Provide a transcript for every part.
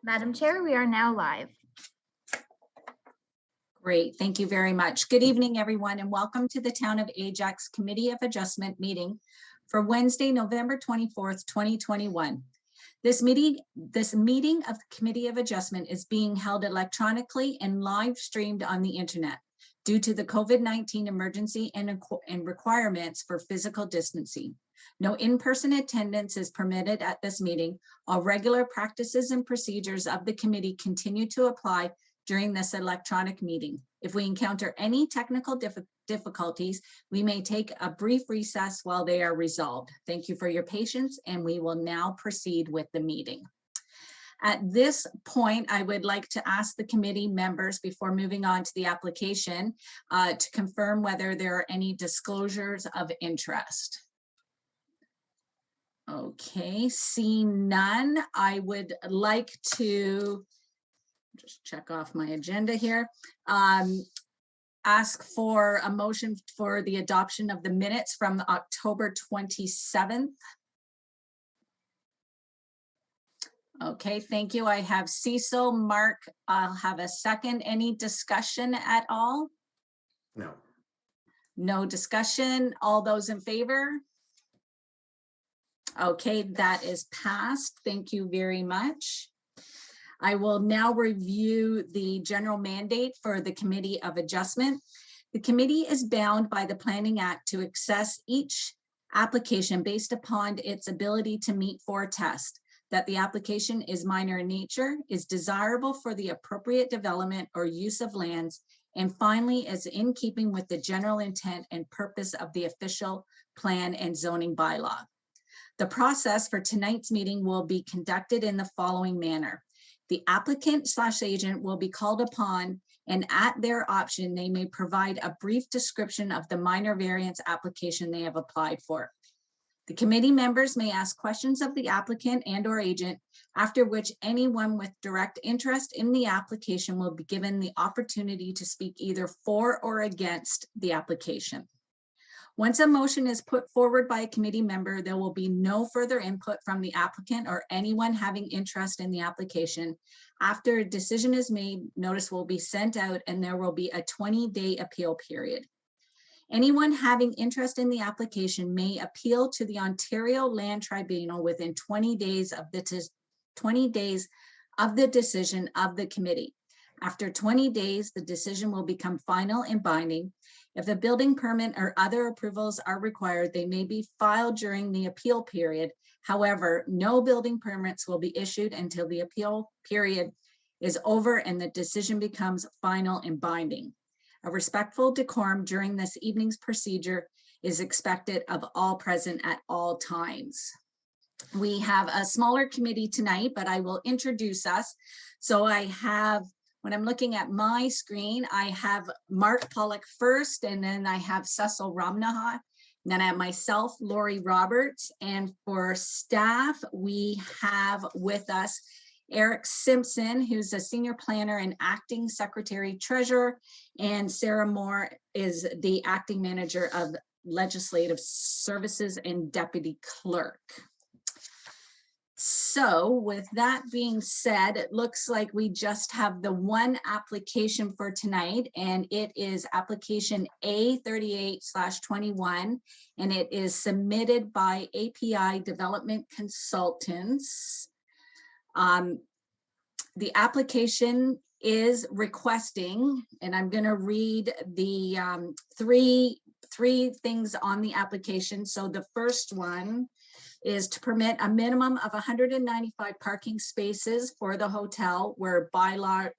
Madam Chair, we are now live. Great, thank you very much. Good evening, everyone, and welcome to the Town of Ajax Committee of Adjustment meeting for Wednesday, November 24th, 2021. This meeting of the Committee of Adjustment is being held electronically and live streamed on the internet due to the COVID-19 emergency and requirements for physical distancing. No in-person attendance is permitted at this meeting. All regular practices and procedures of the committee continue to apply during this electronic meeting. If we encounter any technical difficulties, we may take a brief recess while they are resolved. Thank you for your patience, and we will now proceed with the meeting. At this point, I would like to ask the committee members, before moving on to the application, to confirm whether there are any disclosures of interest. Okay, seeing none, I would like to just check off my agenda here. Ask for a motion for the adoption of the minutes from October 27th. Okay, thank you. I have Cecil, Mark, I'll have a second. Any discussion at all? No. No discussion. All those in favor? Okay, that is passed. Thank you very much. I will now review the general mandate for the Committee of Adjustment. The committee is bound by the Planning Act to assess each application based upon its ability to meet four tests: that the application is minor in nature, is desirable for the appropriate development or use of lands, and finally is in keeping with the general intent and purpose of the official plan and zoning bylaw. The process for tonight's meeting will be conducted in the following manner. The applicant/agent will be called upon, and at their option, they may provide a brief description of the minor variance application they have applied for. The committee members may ask questions of the applicant and/or agent, after which anyone with direct interest in the application will be given the opportunity to speak either for or against the application. Once a motion is put forward by a committee member, there will be no further input from the applicant or anyone having interest in the application. After a decision is made, notice will be sent out and there will be a 20-day appeal period. Anyone having interest in the application may appeal to the Ontario Land Tribunal within 20 days of the decision of the committee. After 20 days, the decision will become final and binding. If a building permit or other approvals are required, they may be filed during the appeal period. However, no building permits will be issued until the appeal period is over and the decision becomes final and binding. A respectful decorum during this evening's procedure is expected of all present at all times. We have a smaller committee tonight, but I will introduce us. So I have, when I'm looking at my screen, I have Mark Pollock first, and then I have Cecil Ramnahat, and then I have myself, Lori Roberts, and for staff, we have with us Eric Simpson, who's a senior planner and acting secretary treasurer, and Sarah Moore is the acting manager of legislative services and deputy clerk. So with that being said, it looks like we just have the one application for tonight, and it is application A38/21, and it is submitted by API Development Consultants. The application is requesting, and I'm going to read the three things on the application. So the first one is to permit a minimum of 195 parking spaces for the hotel, where bylaw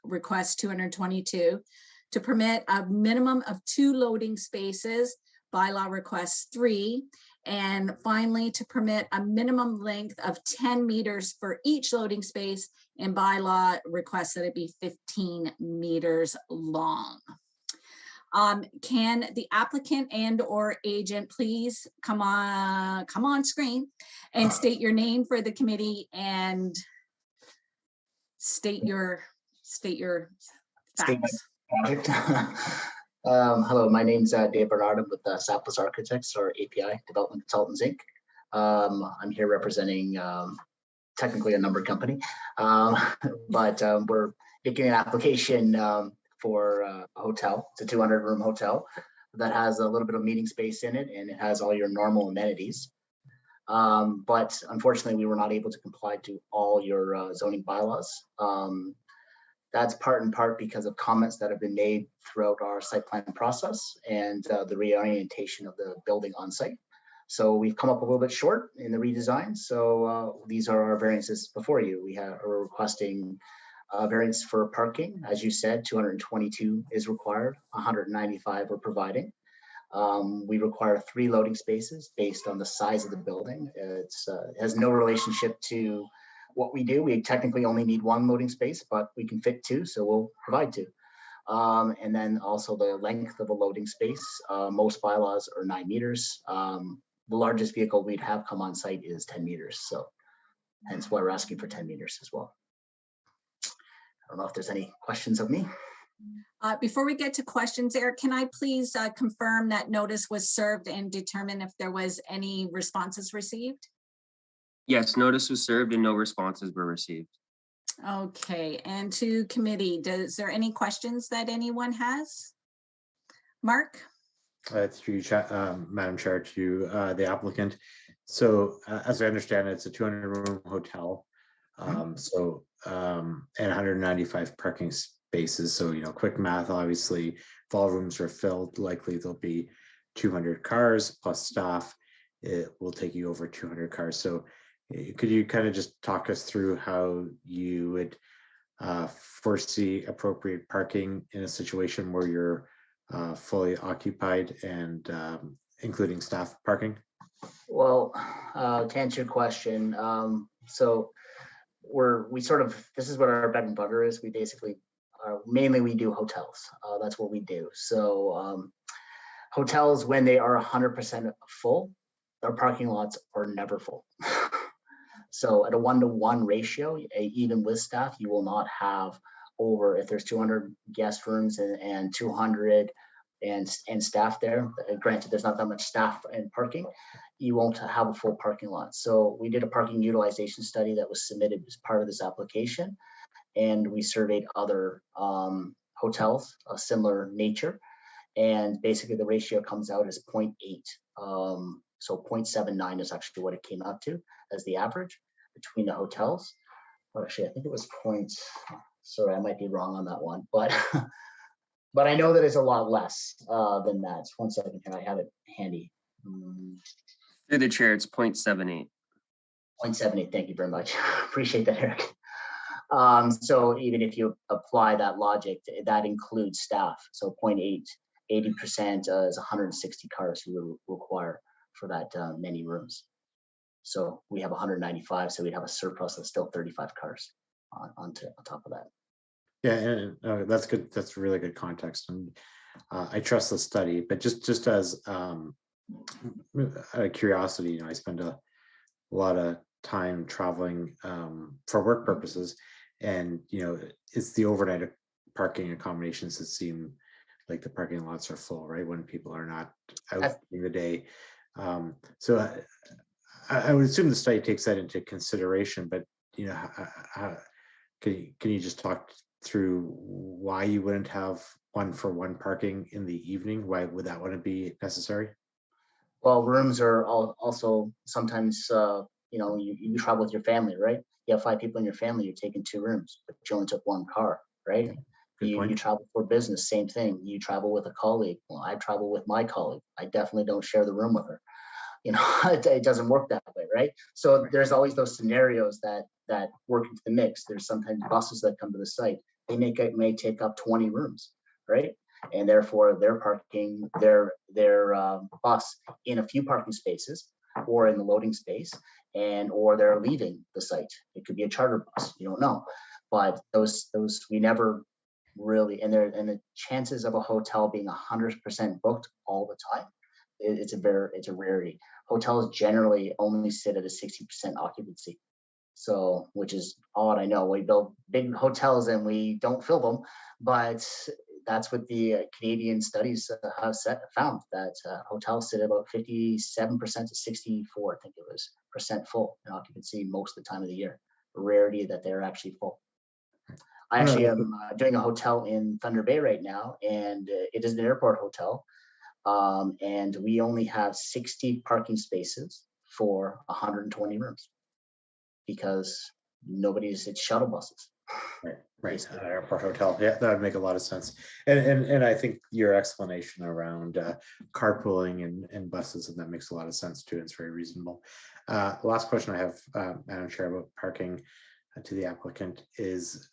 requests 222, to permit a minimum of 2 loading spaces, bylaw requests 3, and finally to permit a minimum length of 10 meters for each loading space, and bylaw requests that it be 15 meters long. Can the applicant and/or agent please come on screen and state your name for the committee and state your facts. Hello, my name's Dave Bernard with Sapless Architects, or API Development Consultants Inc. I'm here representing technically a number company, but we're making an application for a hotel. It's a 200-room hotel that has a little bit of meeting space in it, and it has all your normal amenities. But unfortunately, we were not able to comply to all your zoning bylaws. That's part and part because of comments that have been made throughout our site plan process and the reorientation of the building on site. So we've come up a little bit short in the redesign. So these are our variances before you. We're requesting variance for parking. As you said, 222 is required, 195 we're providing. We require 3 loading spaces based on the size of the building. It has no relationship to what we do. We technically only need 1 loading space, but we can fit 2, so we'll provide 2. And then also the length of a loading space. Most bylaws are 9 meters. The largest vehicle we'd have come on site is 10 meters. So hence why we're asking for 10 meters as well. I don't know if there's any questions of me. Before we get to questions, Eric, can I please confirm that notice was served and determine if there was any responses received? Yes, notice was served and no responses were received. Okay, and to committee, is there any questions that anyone has? Mark? It's through you, Madam Chair, to the applicant. So as I understand it, it's a 200-room hotel. And 195 parking spaces. So, quick math, obviously, if all rooms are filled, likely there'll be 200 cars plus staff. It will take you over 200 cars. So could you kind of just talk us through how you would foresee appropriate parking in a situation where you're fully occupied and including staff parking? Well, to answer your question, so this is what our bread and butter is. We basically mainly we do hotels. That's what we do. So hotels, when they are 100% full, our parking lots are never full. So at a 1-to-1 ratio, even with staff, you will not have over, if there's 200 guest rooms and 200 and staff there, granted there's not that much staff and parking, you won't have a full parking lot. So we did a parking utilization study that was submitted as part of this application, and we surveyed other hotels of similar nature, and basically the ratio comes out as 0.8. So 0.79 is actually what it came out to as the average between the hotels. Well, actually, I think it was sorry, I might be wrong on that one, but but I know that it's a lot less than that. 1 second here, I have it handy. Through the chair, it's 0.78. 0.78, thank you very much. Appreciate that, Eric. So even if you apply that logic, that includes staff. So 0.8, 80% is 160 cars you will require for that many rooms. So we have 195, so we'd have a surplus of still 35 cars on top of that. Yeah, and that's good. That's really good context, and I trust the study. But just as out of curiosity, I spend a lot of time traveling for work purposes, and it's the overnight parking accommodations that seem like the parking lots are full, right, when people are not out during the day. So I would assume the study takes that into consideration, but can you just talk through why you wouldn't have 1-for-1 parking in the evening? Why would that wouldn't be necessary? Well, rooms are also sometimes you travel with your family, right? You have 5 people in your family, you're taking 2 rooms, but you only took 1 car, right? You travel for business, same thing. You travel with a colleague. Well, I travel with my colleague. I definitely don't share the room with her. It doesn't work that way, right? So there's always those scenarios that work into the mix. There's sometimes buses that come to the site. They may take up 20 rooms, right? And therefore they're parking their bus in a few parking spaces or in the loading space, or they're leaving the site. It could be a charter bus, you don't know. But those we never really, and the chances of a hotel being 100% booked all the time, it's a rarity. Hotels generally only sit at a 60% occupancy. So, which is odd, I know. We build big hotels and we don't fill them, but that's what the Canadian studies have found, that hotels sit about 57% to 64, I think it was, percent full in occupancy most of the time of the year. rarity that they're actually full. I actually am doing a hotel in Thunder Bay right now, and it is an airport hotel. And we only have 60 parking spaces for 120 rooms because it's shuttle buses. Right. Airport hotel. Yeah, that would make a lot of sense. And I think your explanation around carpooling and buses, and that makes a lot of sense too. It's very reasonable. Last question I have, Madam Chair, about parking to the applicant is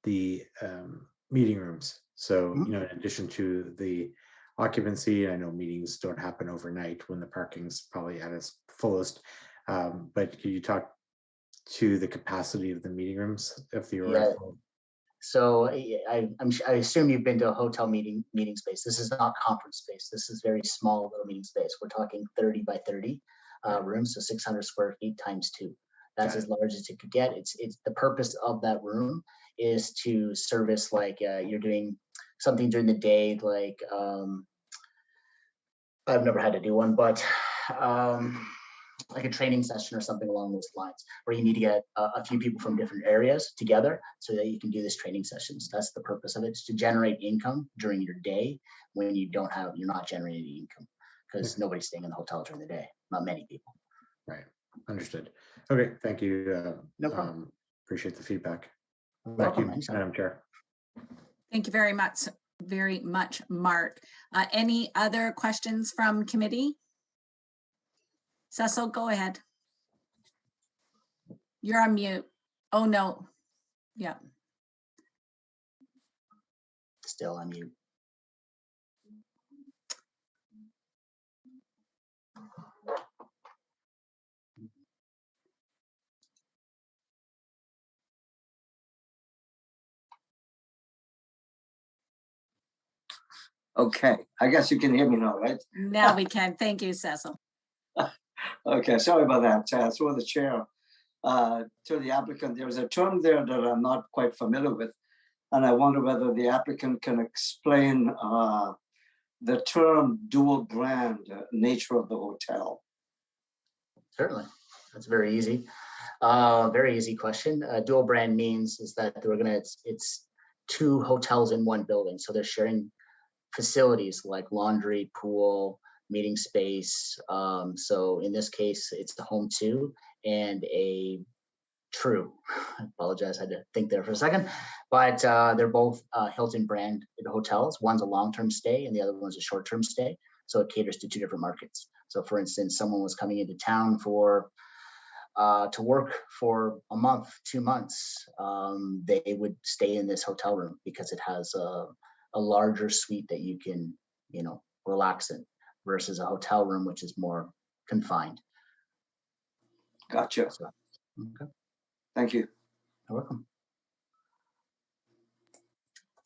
the meeting rooms. So, in addition to the occupancy, I know meetings don't happen overnight when the parking's probably at its fullest. But can you talk to the capacity of the meeting rooms if you were at full? So I assume you've been to a hotel meeting space. This is not conference space. This is very small little meeting space. We're talking 30 by 30 rooms, so 600 square feet times 2. That's as large as it could get. It's the purpose of that room is to service, like you're doing something during the day, like I've never had to do one, but like a training session or something along those lines, where you need to get a few people from different areas together so that you can do this training sessions. That's the purpose of it, is to generate income during your day when you're not generating income, because nobody's staying in the hotel during the day, not many people. Right, understood. Okay, thank you. No problem. Appreciate the feedback. Back to you, Madam Chair. Thank you very much, Mark. Any other questions from committee? Cecil, go ahead. You're on mute. Oh, no. Yeah. Still on mute. Okay, I guess you can hear me now, right? Now we can. Thank you, Cecil. Okay, sorry about that. Through the chair, to the applicant, there's a term there that I'm not quite familiar with, and I wonder whether the applicant can explain the term dual brand nature of the hotel. Certainly, that's very easy. Very easy question. Dual brand means is that it's 2 hotels in one building, so they're sharing facilities like laundry, pool, meeting space. So in this case, it's the Home 2 and a True. I apologize, I had to think there for a second. But they're both Hilton brand hotels. One's a long-term stay and the other one's a short-term stay. So it caters to 2 different markets. So for instance, someone was coming into town to work for a month, 2 months, they would stay in this hotel room because it has a larger suite that you can, relax in, versus a hotel room, which is more confined. Gotcha. So, okay. Thank you. You're welcome.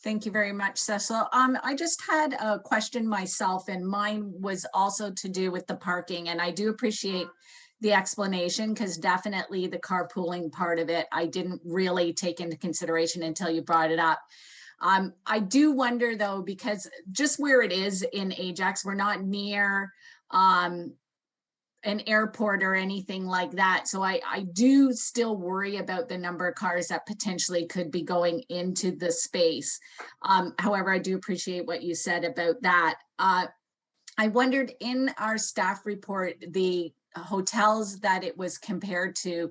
Thank you very much, Cecil. I just had a question myself, and mine was also to do with the parking. And I do appreciate the explanation, because definitely the carpooling part of it, I didn't really take into consideration until you brought it up. I do wonder though, because just where it is in Ajax, we're not near an airport or anything like that. So I do still worry about the number of cars that potentially could be going into the space. However, I do appreciate what you said about that. I wondered, in our staff report, the hotels that it was compared to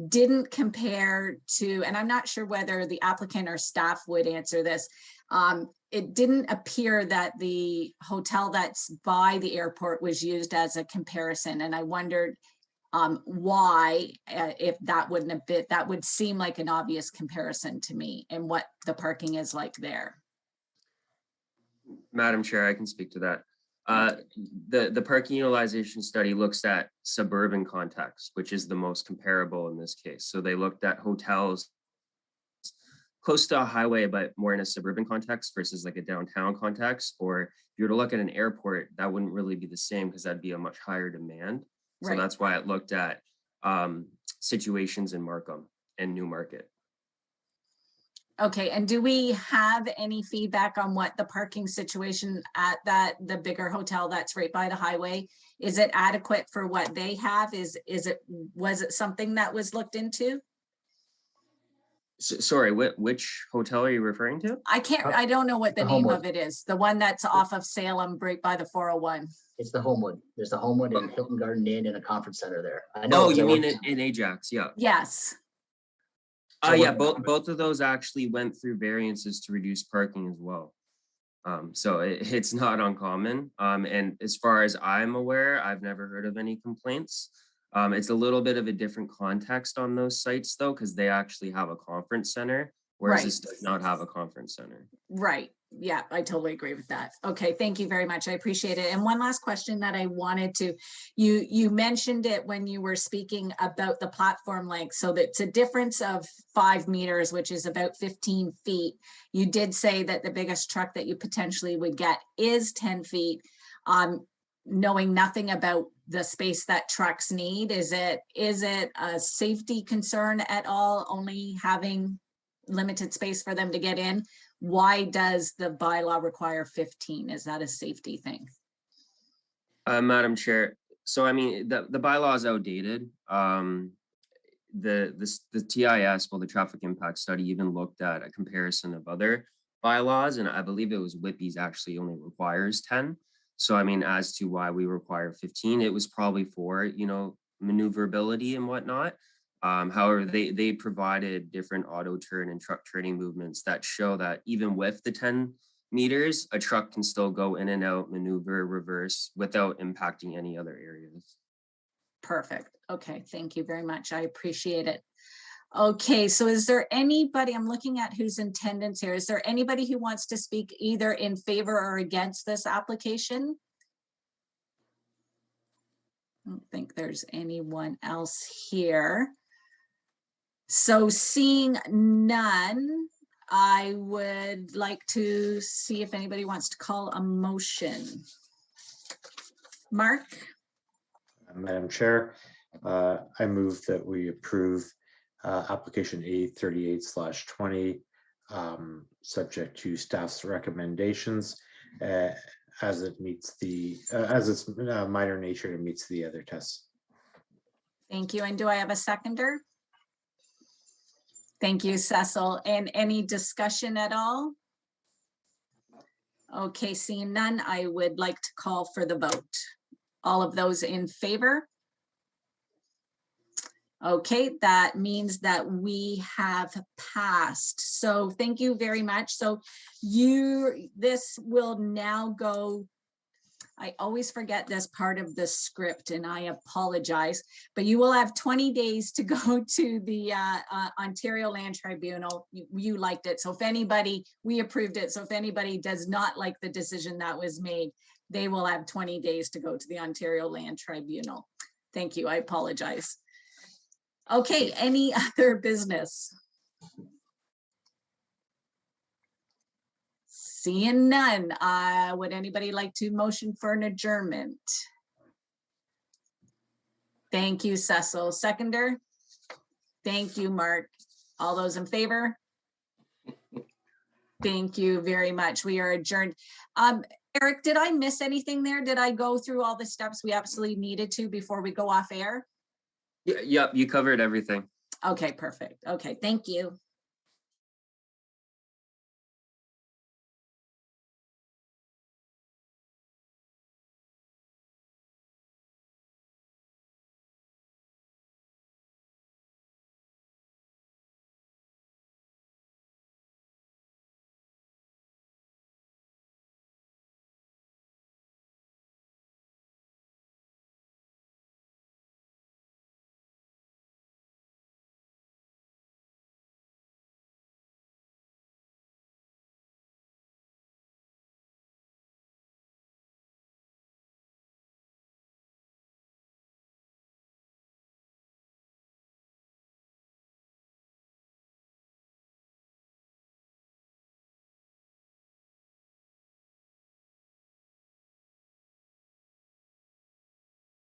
didn't compare to, and I'm not sure whether the applicant or staff would answer this. It didn't appear that the hotel that's by the airport was used as a comparison. And I wondered why, if that wouldn't have been, that would seem like an obvious comparison to me, and what the parking is like there. Madam Chair, I can speak to that. The parking utilization study looks at suburban context, which is the most comparable in this case. So they looked at hotels close to a highway, but more in a suburban context versus like a downtown context. Or if you were to look at an airport, that wouldn't really be the same, because that'd be a much higher demand. So Right. that's why it looked at situations in Markham and Newmarket. Okay, and do we have any feedback on what the parking situation at the bigger hotel that's right by the highway? Is it adequate for what they have? Was it something that was looked into? Sorry, which hotel are you referring to? I don't know what the The name Homewood. of it is. The one that's off of Salem, right by the 401. It's the Homewood. There's the Homewood and Hilton Garden Inn and a conference center there. I know. Oh, 'cause I you mean worked- in Ajax? Yeah. Yes. So Yeah, what- both of those actually went through variances to reduce parking as well. So it's not uncommon. And as far as I'm aware, I've never heard of any complaints. It's a little bit of a different context on those sites though, because they actually have a conference center, whereas this Right. does not have a conference center. Right. Yeah, I totally agree with that. Okay, thank you very much. I appreciate it. And one last question that I wanted to, you mentioned it when you were speaking about the platform length. So that's a difference of 5 meters, which is about 15 feet. You did say that the biggest truck that you potentially would get is 10 feet. Knowing nothing about the space that trucks need, is it a safety concern at all, only having limited space for them to get in? Why does the bylaw require 15? Is that a safety thing? Madam Chair, so I mean, the bylaw is outdated. The TIS, well, the traffic impact study even looked at a comparison of other bylaws, and I believe it was Whippy's actually only requires 10. So I mean, as to why we require 15, it was probably for, maneuverability and whatnot. However, they provided different auto turn and truck turning movements that show that even with the 10 meters, a truck can still go in and out, maneuver, reverse without impacting any other areas. Perfect. Okay, thank you very much. I appreciate it. Okay, so is there anybody, I'm looking at who's in attendance here. Is there anybody who wants to speak either in favor or against this application? I don't think there's anyone else here. So seeing none, I would like to see if anybody wants to call a motion. Mark? Madam Chair, I move that we approve application A38/20, subject to staff's recommendations, as it meets as its minor nature and meets the other tests. Thank you. And do I have a seconder? Thank you, Cecil. And any discussion at all? Okay, seeing none, I would like to call for the vote. All of those in favor? Okay, that means that we have passed. So thank you very much. So this will now go, I always forget this part of the script and I apologize, but you will have 20 days to go to the Ontario Land Tribunal. You liked it. So if anybody, we approved it. So if anybody does not like the decision that was made, they will have 20 days to go to the Ontario Land Tribunal. Thank you. I apologize. Okay, any other business? Seeing none, would anybody like to motion for an adjournment? Thank you, Cecil. Seconder? Thank you, Mark. All those in favor? Thank you very much. We are adjourned. Eric, did I miss anything there? Did I go through all the steps we absolutely needed to before we go off air? Yep, you covered everything. Okay, perfect. Okay, thank you.